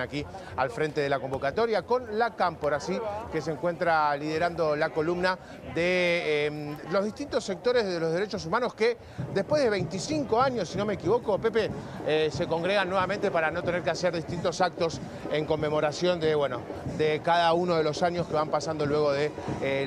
aquí al frente de la convocatoria con la Cámpora, ¿sí?, que se encuentra liderando la columna de los distintos sectores de los derechos humanos que después de 25 años, si no me equivoco, Pepe, se congregan nuevamente para no tener que hacer distintos actos en conmemoración de, bueno, de cada uno de los años que van pasando luego de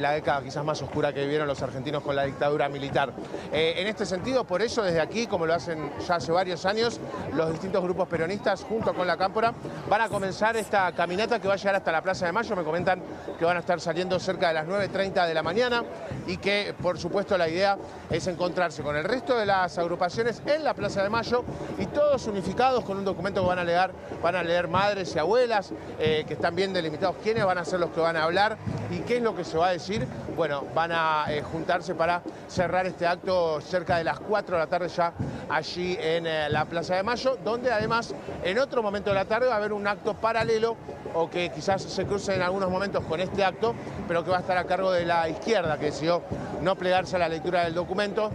la década quizás más oscura que vivieron los argentinos con la dictadura militar. En este sentido, por eso desde aquí, como lo hacen ya hace varios años, los distintos grupos peronistas junto con la Cámpora van a comenzar esta caminata que va a llegar hasta la Plaza de Mayo. Me comentan que van a estar saliendo cerca de las 9:30 de la mañana y que, por supuesto, la idea es encontrarse con el resto de las agrupaciones en la Plaza de Mayo y todos unificados con un documento que van a leer madres y abuelas, que están bien delimitados quiénes van a ser los que van a hablar y qué es lo que se va a decir. Bueno, van a juntarse para cerrar este acto cerca de las 4 de la tarde ya allí en la Plaza de Mayo, donde además en otro momento de la tarde va a haber un acto paralelo o que quizás se cruce en algunos momentos con este acto, pero que va a estar a cargo de la izquierda, que decidió no plegarse a la lectura del documento,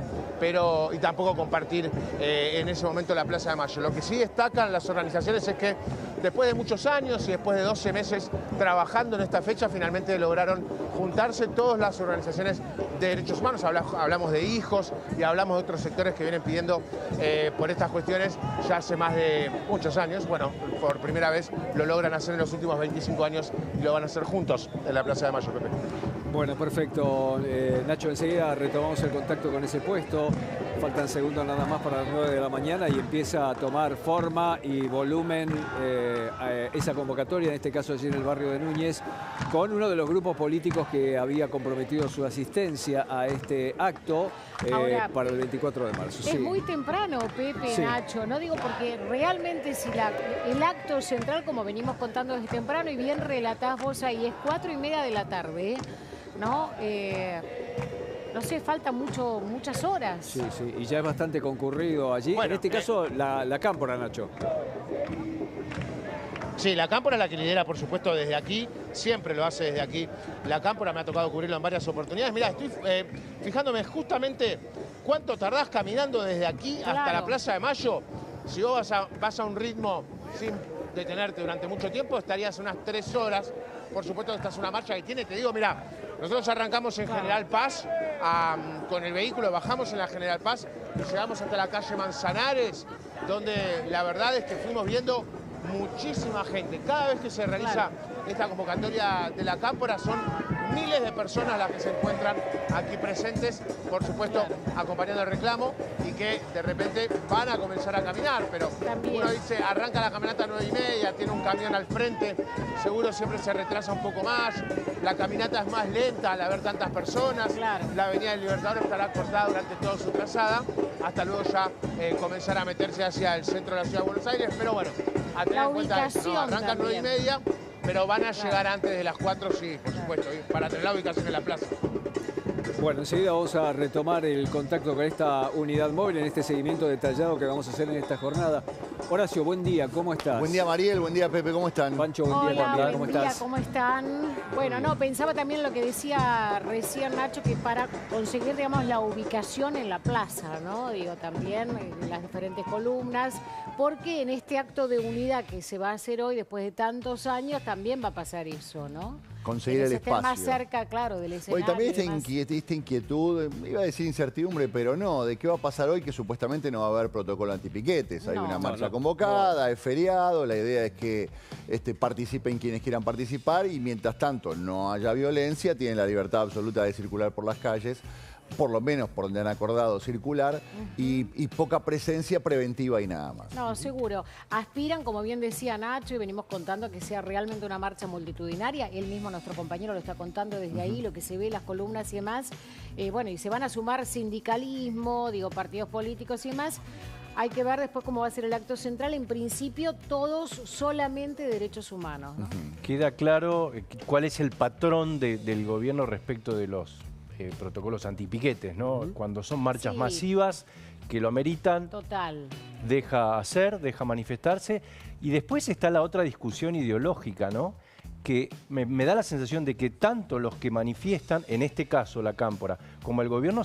y tampoco compartir en ese momento la Plaza de Mayo. Lo que sí destacan las organizaciones es que después de muchos años y después de 12 meses trabajando en esta fecha, finalmente lograron juntarse todas las organizaciones de derechos humanos. Hablamos de hijos y hablamos de otros sectores que vienen pidiendo por estas cuestiones ya hace más de muchos años. Bueno, por primera vez lo logran hacer en los últimos 25 años y lo van a hacer juntos en la Plaza de Mayo, Pepe. Bueno, perfecto. Nacho, enseguida retomamos el contacto con ese puesto. Faltan segundos nada más para las 9 de la mañana y empieza a tomar forma y volumen esa convocatoria, en este caso allí en el barrio de Núñez, con uno de los grupos políticos que había comprometido su asistencia a este acto para el 24 de marzo. Es muy temprano, Pepe, sí. Nacho, no digo porque realmente si el acto central, como venimos contando desde temprano y bien relatás vos ahí, es 4:30 de la tarde, ¿no? No sé, faltan muchas horas. Sí, sí, y ya es bastante concurrido allí. Bueno, en este caso, la Cámpora, Nacho. Sí, la Cámpora es la que lidera, por supuesto, desde aquí. Siempre lo hace desde aquí. La Cámpora me ha tocado cubrirlo en varias oportunidades. Mirá, estoy fijándome justamente cuánto tardás caminando desde aquí hasta la Plaza de Mayo. Si vos vas a un ritmo sin detenerte durante mucho tiempo, estarías unas 3 horas. Por supuesto, esta es una marcha que tiene, te digo, mirá, nosotros arrancamos en General Paz con el vehículo, bajamos en la General Paz y llegamos hasta la calle Manzanares, donde la verdad es que fuimos viendo muchísima gente. Cada vez que se realiza esta convocatoria de la Cámpora son miles de personas las que se encuentran aquí presentes, por supuesto acompañando el reclamo y que de repente van a comenzar a caminar, pero uno dice, arranca la caminata a 9:30, tiene un camión al frente, seguro siempre se retrasa un poco más, la caminata es más lenta al haber tantas personas, la Avenida del Libertador estará cortada durante toda su trazada, hasta luego ya comenzar a meterse hacia el centro de la Ciudad de Buenos Aires, pero bueno, a tener en cuenta eso, ¿no? Arrancan 9:30, pero van a llegar antes de las 4, sí, por supuesto, para tener la ubicación en la plaza. Bueno, enseguida vamos a retomar el contacto con esta unidad móvil en este seguimiento detallado que vamos a hacer en esta jornada. Horacio, buen día, ¿cómo estás? Buen día, Mariel, buen día, Pepe, ¿cómo están? Pancho, buen día también, ¿cómo estás? ¿Cómo están? Bueno, no, pensaba también lo que decía recién Nacho, que para conseguir, digamos, la ubicación en la plaza, ¿no? Digo, también en las diferentes columnas, porque en este acto de unidad que se va a hacer hoy, después de tantos años, también va a pasar eso, ¿no? Conseguir el espacio. Más cerca, claro, del escenario. Hoy también esta inquietud, iba a decir incertidumbre, pero no, de qué va a pasar hoy, que supuestamente no va a haber protocolo antipiquetes. Hay una marcha convocada, es feriado, la idea es que participen quienes quieran participar y mientras tanto no haya violencia, tienen la libertad absoluta de circular por las calles, por lo menos por donde han acordado circular, y poca presencia preventiva y nada más. No, seguro. Aspiran, como bien decía Nacho, y venimos contando que sea realmente una marcha multitudinaria. Él mismo, nuestro compañero, lo está contando desde ahí, lo que se ve, las columnas y demás. Bueno, y se van a sumar sindicalismo, digo, partidos políticos y demás. Hay que ver después cómo va a ser el acto central. En principio, todos solamente derechos humanos, ¿no? Queda claro cuál es el patrón del gobierno respecto de los protocolos antipiquetes, ¿no? Cuando son marchas masivas que lo ameritan, deja hacer, deja manifestarse. Y después está la otra discusión ideológica, ¿no? que me da la sensación de que tanto los que manifiestan, en este caso la Cámpora, como el gobierno,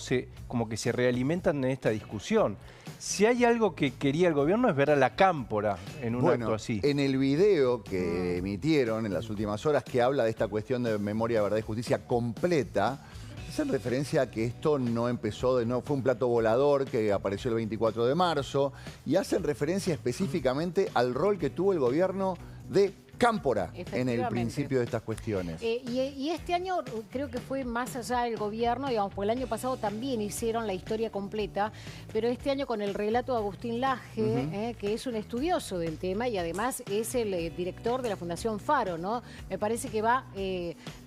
como que se realimentan en esta discusión. Si hay algo que quería el gobierno es ver a la Cámpora en un acto así. En el video que emitieron en las últimas horas, que habla de esta cuestión de memoria, verdad y justicia completa, hacen referencia a que esto no empezó, no fue un plato volador que apareció el 24 de marzo, y hacen referencia específicamente al rol que tuvo el gobierno de Cámpora en el principio de estas cuestiones. Y este año creo que fue más allá del gobierno, digamos, porque el año pasado también hicieron la historia completa, pero este año con el relato de Agustín Laje, que es un estudioso del tema y además es el director de la Fundación Faro, ¿no? Me parece que va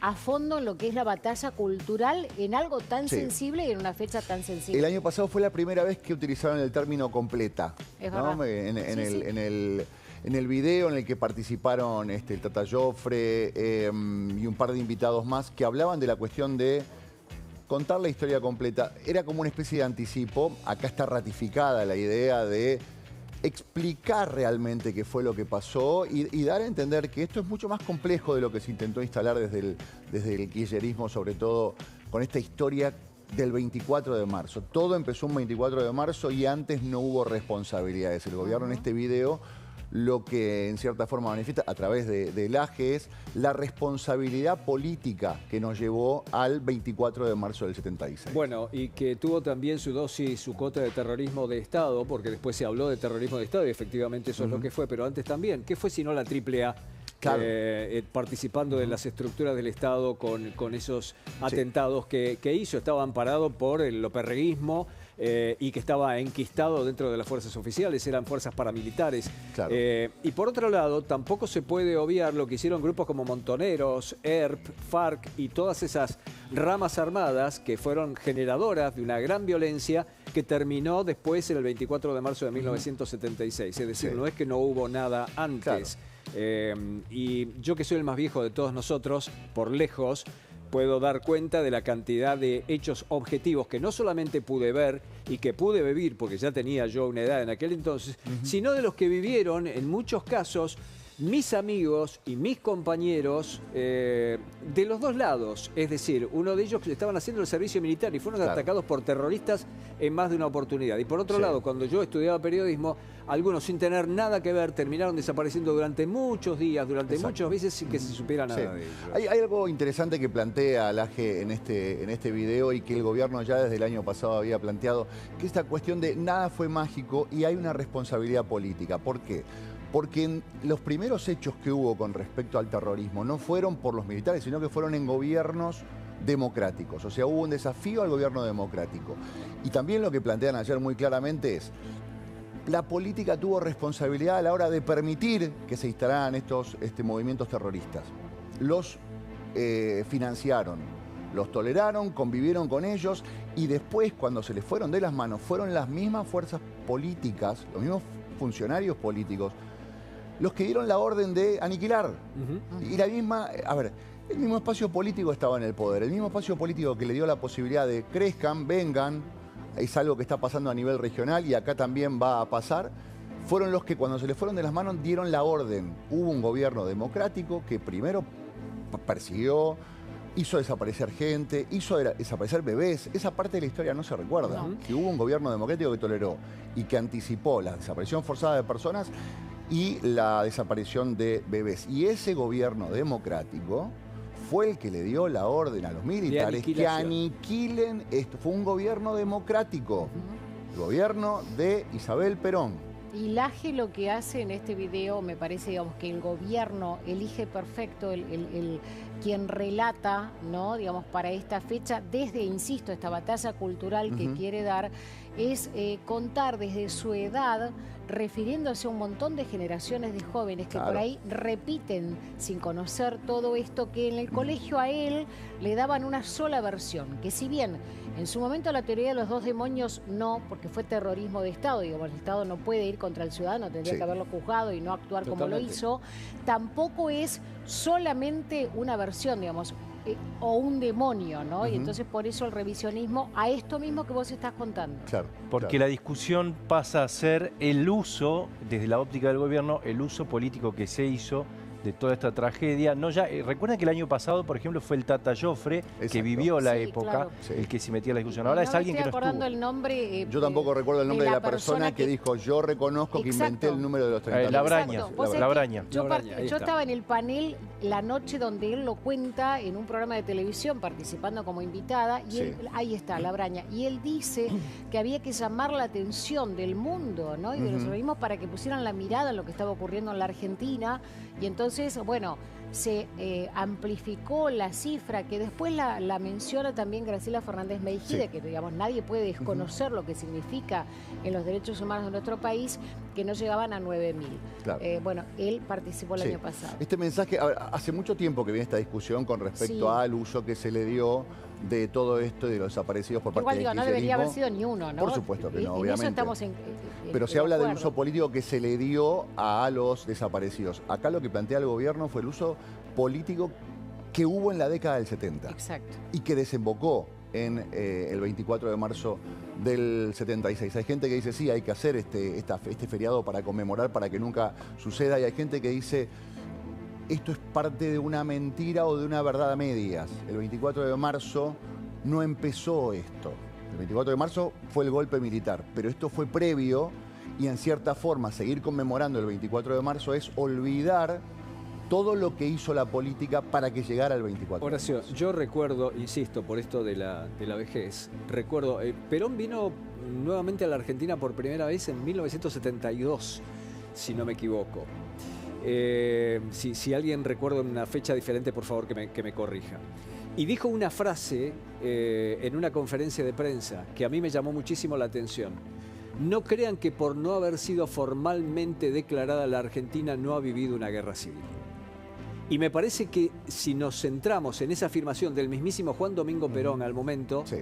a fondo en lo que es la batalla cultural en algo tan sensible y en una fecha tan sensible. El año pasado fue la primera vez que utilizaron el término completa, ¿no? En el video en el que participaron el Tata Joffre y un par de invitados más que hablaban de la cuestión de contar la historia completa. Era como una especie de anticipo. Acá está ratificada la idea de explicar realmente qué fue lo que pasó y dar a entender que esto es mucho más complejo de lo que se intentó instalar desde el kirchnerismo, sobre todo con esta historia del 24 de marzo. Todo empezó un 24 de marzo y antes no hubo responsabilidades. El gobierno en este video lo que en cierta forma manifiesta a través de Laje es la responsabilidad política que nos llevó al 24 de marzo del 76. Bueno, y que tuvo también su dosis, su cuota de terrorismo de Estado, porque después se habló de terrorismo de Estado y efectivamente eso es lo que fue, pero antes también, ¿qué fue sino la AAA? Claro. Participando de las estructuras del Estado con esos atentados que hizo. Estaba amparado por el operreguismo y que estaba enquistado dentro de las fuerzas oficiales, eran fuerzas paramilitares. Claro. Y por otro lado, tampoco se puede obviar lo que hicieron grupos como Montoneros, ERP, FARC y todas esas ramas armadas que fueron generadoras de una gran violencia que terminó después en el 24 de marzo de 1976. Es decir, no es que no hubo nada antes. Claro. Y yo, que soy el más viejo de todos nosotros, por lejos, puedo dar cuenta de la cantidad de hechos objetivos que no solamente pude ver y que pude vivir, porque ya tenía yo una edad en aquel entonces, sino de los que vivieron, en muchos casos, mis amigos y mis compañeros de los dos lados. Es decir, uno de ellos estaban haciendo el servicio militar y fueron atacados por terroristas en más de una oportunidad. Y por otro lado, cuando yo estudiaba periodismo, algunos sin tener nada que ver terminaron desapareciendo durante muchos días, durante muchos meses sin que se supiera nada de ellos. Hay algo interesante que plantea Laje en este video y que el gobierno ya desde el año pasado había planteado, que esta cuestión de nada fue mágico y hay una responsabilidad política. ¿Por qué? Porque en los primeros hechos que hubo con respecto al terrorismo no fueron por los militares, sino que fueron en gobiernos democráticos. O sea, hubo un desafío al gobierno democrático. Y también lo que plantean ayer muy claramente es, la política tuvo responsabilidad a la hora de permitir que se instalaran estos movimientos terroristas. Los financiaron, los toleraron, convivieron con ellos y después, cuando se les fueron de las manos, fueron las mismas fuerzas políticas, los mismos funcionarios políticos, los que dieron la orden de aniquilar. Y la misma, el mismo espacio político estaba en el poder, el mismo espacio político que le dio la posibilidad de crezcan, vengan, es algo que está pasando a nivel regional y acá también va a pasar, fueron los que cuando se les fueron de las manos dieron la orden. Hubo un gobierno democrático que primero persiguió, hizo desaparecer gente, hizo desaparecer bebés. Esa parte de la historia no se recuerda. Que hubo un gobierno democrático que toleró y que anticipó la desaparición forzada de personas y la desaparición de bebés. Y ese gobierno democrático fue el que le dio la orden a los militares que aniquilen esto. Fue un gobierno democrático, el gobierno de Isabel Perón. Y Laje lo que hace en este video, me parece, digamos, que el gobierno elige perfecto quien relata, ¿no? Digamos, para esta fecha, desde, insisto, esta batalla cultural que quiere dar, es contar desde su edad, refiriéndose a un montón de generaciones de jóvenes que por ahí repiten sin conocer todo esto, que en el colegio a él le daban una sola versión, que si bien en su momento la teoría de los dos demonios no, porque fue terrorismo de Estado, digamos, el Estado no puede ir contra el ciudadano, tendría que haberlo juzgado y no actuar como lo hizo, tampoco es solamente una versión, digamos, o un demonio, ¿no? Y entonces por eso el revisionismo a esto mismo que vos estás contando. Porque la discusión pasa a ser el uso, desde la óptica del gobierno, el uso político que se hizo de toda esta tragedia. No, ya, recuerden que el año pasado, por ejemplo, fue el Tata Joffre, Exacto. que vivió la Sí, época, claro. el que se metía en la discusión. Ahora es alguien que no estoy acordando estuvo. el nombre. Yo tampoco recuerdo el nombre de la persona que que dijo, yo reconozco que inventé Exacto. el número de los 30. La Braña, Exacto. Vos sabés la que Braña. Yo, La Braña, ahí yo está. estaba en el panel la noche donde él lo cuenta en un programa de televisión participando como invitada y Sí. él, ahí está, La Braña. Y él dice que había que llamar la atención del mundo, ¿no? Y de los organismos para que pusieran la mirada en lo que estaba ocurriendo en la Argentina. Y entonces, bueno, se amplificó la cifra que después la menciona también Graciela Fernández Meijide, Sí. que digamos nadie puede desconocer lo que significa en los derechos humanos de nuestro país, que no llegaban a 9.000. Claro. Bueno, él participó el Sí. año pasado. Este mensaje, a ver, hace mucho tiempo que viene esta discusión con respecto Sí. al uso que se le dio de todo esto y de los desaparecidos por parte Igual del digo, no debería haber kirchnerismo. sido ni uno, ¿no? Por supuesto que no, En eso obviamente. estamos Pero se de habla del acuerdo. uso político que se le dio a los desaparecidos. Acá lo que plantea el gobierno fue el uso político que hubo en la década del 70 Exacto. y que desembocó en el 24 de marzo del 76. Hay gente que dice, sí, hay que hacer este feriado para conmemorar, para que nunca suceda, y hay gente que dice, esto es parte de una mentira o de una verdad a medias. El 24 de marzo no empezó esto. El 24 de marzo fue el golpe militar, pero esto fue previo y en cierta forma seguir conmemorando el 24 de marzo es olvidar todo lo que hizo la política para que llegara el 24 de Horacio, marzo. yo recuerdo, insisto, por esto de la vejez, recuerdo, Perón vino nuevamente a la Argentina por primera vez en 1972, si no me equivoco. Si alguien recuerda una fecha diferente, por favor que me corrija. Y dijo una frase en una conferencia de prensa que a mí me llamó muchísimo la atención. No crean que por no haber sido formalmente declarada la Argentina no ha vivido una guerra civil. Y me parece que si nos centramos en esa afirmación del mismísimo Juan Domingo Perón al momento, Sí.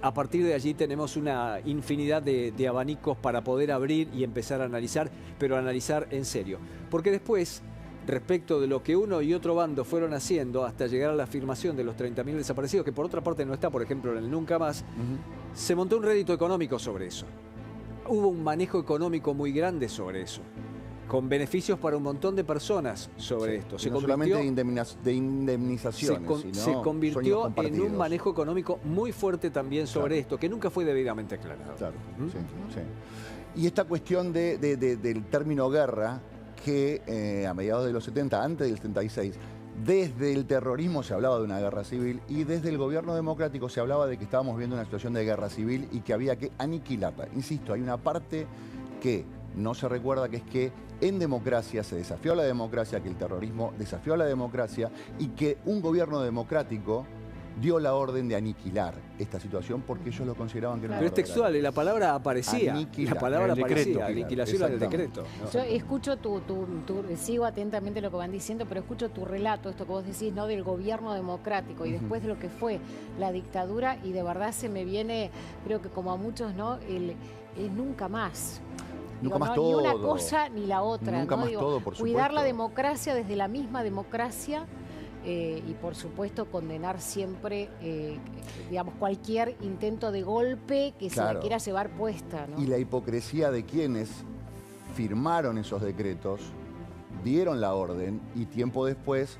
a partir de allí tenemos una infinidad de abanicos para poder abrir y empezar a analizar, pero analizar en serio. Porque después, respecto de lo que uno y otro bando fueron haciendo hasta llegar a la afirmación de los 30.000 desaparecidos, que por otra parte no está, por ejemplo, en el Nunca Más, se montó un rédito económico sobre eso. Hubo un manejo económico muy grande sobre eso, con beneficios para un montón de personas sobre esto. Y no solamente de indemnizaciones, sino se convirtió sueños en un compartidos. manejo económico muy fuerte también sobre Claro. esto, que nunca fue debidamente aclarado. Claro, ¿Mm? sí, sí. Y esta cuestión del término guerra, que a mediados de los 70, antes del 76, desde el terrorismo se hablaba de una guerra civil y desde el gobierno democrático se hablaba de que estábamos viendo una situación de guerra civil y que había que aniquilarla. Insisto, hay una parte que no se recuerda, que es que en democracia se desafió a la democracia, que el terrorismo desafió a la democracia y que un gobierno democrático dio la orden de aniquilar esta situación porque ellos lo consideraban que era una Pero es verdadera textual, y la palabra aparecía. Aniquilar. La palabra El decreto. aparecía, aniquilación del Exactamente. decreto. ¿no? Yo escucho sigo atentamente lo que van diciendo, pero escucho tu relato, esto que vos decís, ¿no? Del gobierno democrático y después de lo que fue la dictadura, y de verdad se me viene, creo que como a muchos, ¿no? El nunca más. Nunca más Ni una todo. cosa ni la otra. Nunca ¿no? más todo, por Cuidar la supuesto. democracia desde la misma democracia. Y por supuesto condenar siempre, digamos, cualquier intento de golpe que se Claro. la quiera llevar puesta, ¿no? Y la hipocresía de quienes firmaron esos decretos, dieron la orden y tiempo después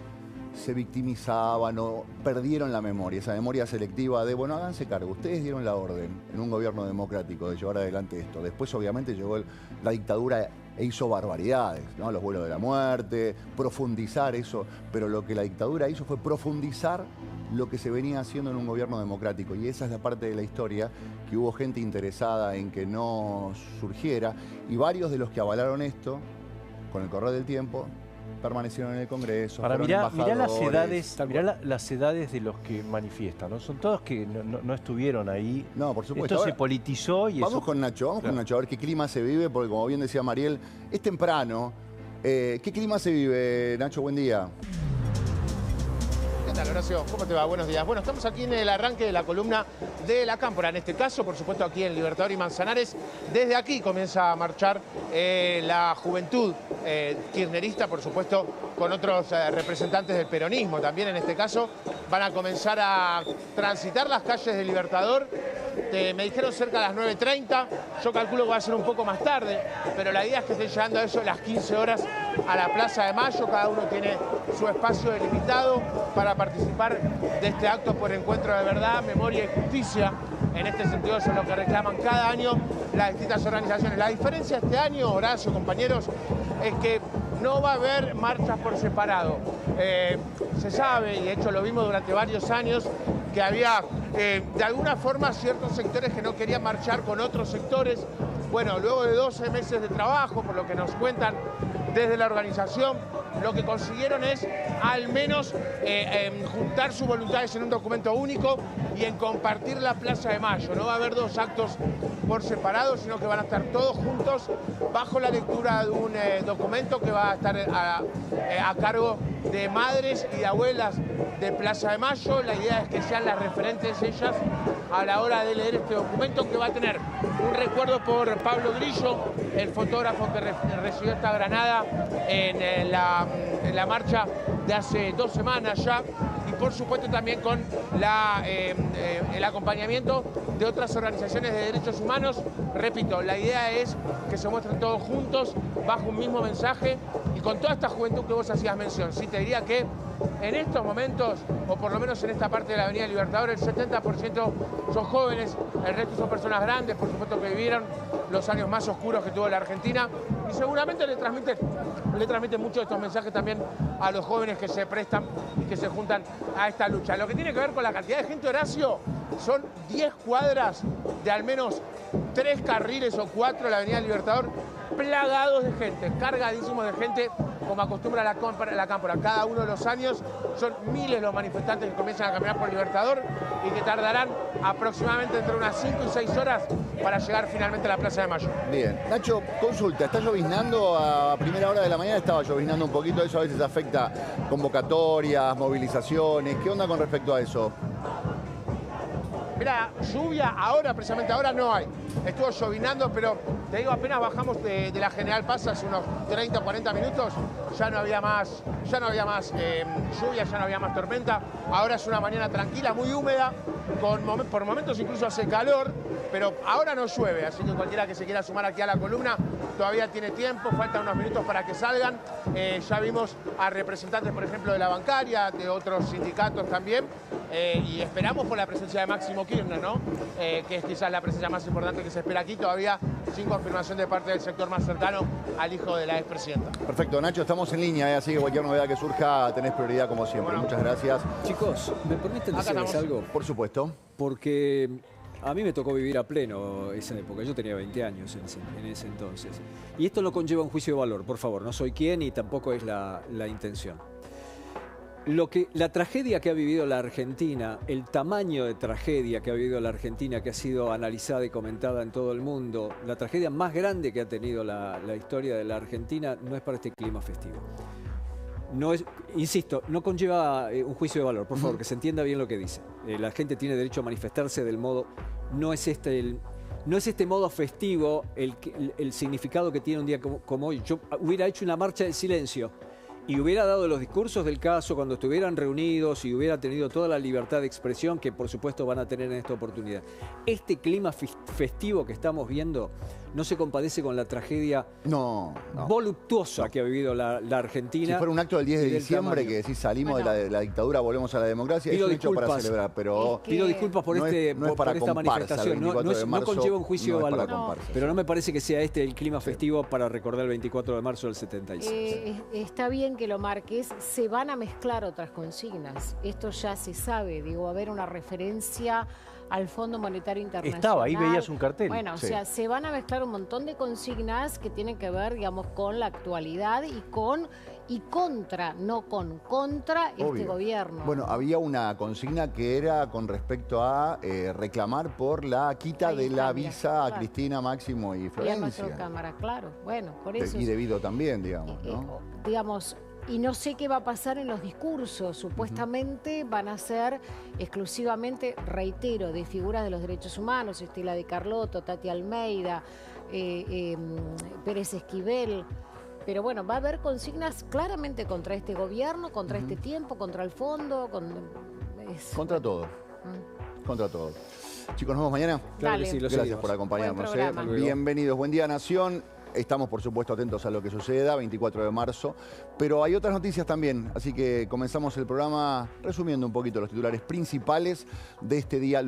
se victimizaban o perdieron la memoria, esa memoria selectiva de, bueno, háganse cargo, ustedes dieron la orden en un gobierno democrático de llevar adelante esto. Después obviamente llegó la dictadura e hizo barbaridades, ¿no? Los vuelos de la muerte, profundizar eso, pero lo que la dictadura hizo fue profundizar lo que se venía haciendo en un gobierno democrático, y esa es la parte de la historia que hubo gente interesada en que no surgiera, y varios de los que avalaron esto, con el correr del tiempo, permanecieron en el Congreso. Para fueron mirá las embajadores. edades, las edades de los que manifiestan, ¿no? Son todos que no estuvieron ahí. No, por supuesto. Esto se Ahora, politizó y vamos eso... con Nacho, vamos con Nacho, a ver qué clima se vive, porque como bien decía Mariel, es temprano. ¿Qué clima se vive, Nacho? Buen día. ¿Qué tal, Horacio? ¿Cómo te va? Buenos días. Bueno, estamos aquí en el arranque de la columna de La Cámpora. En este caso, por supuesto, aquí en Libertador y Manzanares. Desde aquí comienza a marchar la juventud kirchnerista, por supuesto, con otros representantes del peronismo. También, en este caso, van a comenzar a transitar las calles de Libertador. Me dijeron cerca de las 9:30. Yo calculo que va a ser un poco más tarde, pero la idea es que estén llegando a eso a las 15 horas a la Plaza de Mayo. Cada uno tiene su espacio delimitado para participar de este acto por encuentro de verdad, memoria y justicia. En este sentido, eso es lo que reclaman cada año las distintas organizaciones. La diferencia este año, Horacio, compañeros, es que no va a haber marchas por separado. Se sabe, y de hecho lo vimos durante varios años, que había de alguna forma ciertos sectores que no querían marchar con otros sectores. Bueno, luego de 12 meses de trabajo, por lo que nos cuentan desde la organización, lo que consiguieron es al menos juntar sus voluntades en un documento único y en compartir la Plaza de Mayo. No va a haber dos actos por separado, sino que van a estar todos juntos bajo la lectura de un documento que va a estar a cargo de madres y de abuelas de Plaza de Mayo. La idea es que sean las referentes ellas a la hora de leer este documento, que va a tener un recuerdo por Pablo Grillo, el fotógrafo que recibió esta granada en la marcha de hace 2 semanas ya, y por supuesto también con el acompañamiento de otras organizaciones de derechos humanos. Repito, la idea es que se muestren todos juntos bajo un mismo mensaje y con toda esta juventud que vos hacías mención. Sí, te diría que en estos momentos, o por lo menos en esta parte de la Avenida Libertador, el 70% son jóvenes, el resto son personas grandes, por supuesto, que vivieron los años más oscuros que tuvo la Argentina, y seguramente le transmiten muchos de estos mensajes también a los jóvenes que se prestan y que se juntan a esta lucha. Lo que tiene que ver con la cantidad de gente, Horacio, son 10 cuadras de al menos 3 carriles o 4 de la Avenida Libertador, plagados de gente, cargadísimos de gente, como acostumbra la Cámpora. Cada uno de los años son miles los manifestantes que comienzan a caminar por Libertador y que tardarán aproximadamente entre unas 5 y 6 horas para llegar finalmente a la Plaza de Mayo. Bien. Nacho, consulta, ¿está lloviznando? A primera hora de la mañana estaba lloviznando un poquito, eso a veces afecta convocatorias, movilizaciones. ¿Qué onda con respecto a eso? Mira, lluvia ahora, precisamente ahora no hay. Estuvo llovinando, pero te digo, apenas bajamos de la General Paz hace unos 30 o 40 minutos, ya no había más lluvia, ya no había más tormenta. Ahora es una mañana tranquila, muy húmeda, por momentos incluso hace calor, pero ahora no llueve, así que cualquiera que se quiera sumar aquí a la columna todavía tiene tiempo, faltan unos minutos para que salgan. Ya vimos a representantes, por ejemplo, de la bancaria, de otros sindicatos también, y esperamos por la presencia de Máximo Kirchner, ¿no? Que es quizás la presencia más importante que se espera aquí, todavía sin confirmación de parte del sector más cercano al hijo de la expresidenta. Perfecto, Nacho, estamos en línea, así que cualquier novedad que surja tenés prioridad como siempre. Bueno, muchas gracias. Chicos, ¿me permiten decirles algo? Por supuesto. Porque a mí me tocó vivir a pleno esa época. Yo tenía 20 años en ese entonces. Y esto no conlleva un juicio de valor, por favor. No soy quien y tampoco es la intención. La tragedia que ha vivido la Argentina, el tamaño de tragedia que ha vivido la Argentina, que ha sido analizada y comentada en todo el mundo, la tragedia más grande que ha tenido la historia de la Argentina, no es para este clima festivo. No es, insisto, no conlleva un juicio de valor, por favor, que se entienda bien lo que dice. La gente tiene derecho a manifestarse del modo, no es este modo festivo el significado que tiene un día como hoy. Yo hubiera hecho una marcha de silencio y hubiera dado los discursos del caso cuando estuvieran reunidos y hubiera tenido toda la libertad de expresión que por supuesto van a tener en esta oportunidad. Este clima festivo que estamos viendo no se compadece con la tragedia voluptuosa que ha vivido la Argentina. Si fuera un acto del 10 de diciembre que decís salimos de la dictadura, volvemos a la democracia, es un hecho para celebrar, pero pido disculpas por esta manifestación, no conlleva un juicio de valor, pero no me parece que sea este el clima festivo para recordar el 24 de marzo del 76. Está bien que lo marques, se van a mezclar otras consignas, esto ya se sabe, digo, va a haber una referencia al Fondo Monetario Internacional. Estaba, ahí veías un cartel. Bueno, sí. O sea, se van a mezclar un montón de consignas que tienen que ver, digamos, con la actualidad y contra este gobierno. Bueno, había una consigna que era con respecto a reclamar por la quita de la visa a Cristina, Máximo y Florencia. Y a nuestra Cámara, claro. Bueno, por eso. Y debido también, digamos, ¿no? Y no sé qué va a pasar en los discursos. Supuestamente van a ser exclusivamente, reitero, de figuras de los derechos humanos, Estela de Carlotto, Tati Almeida, Pérez Esquivel. Pero bueno, va a haber consignas claramente contra este gobierno, contra este tiempo, contra el fondo. Contra todo. Contra todo. Chicos, nos vemos mañana. Claro que sí, Gracias por acompañarnos. Buen programa. Bienvenidos. Buen día, Nación. Estamos, por supuesto, atentos a lo que suceda, 24 de marzo. Pero hay otras noticias también, así que comenzamos el programa resumiendo un poquito los titulares principales de este día.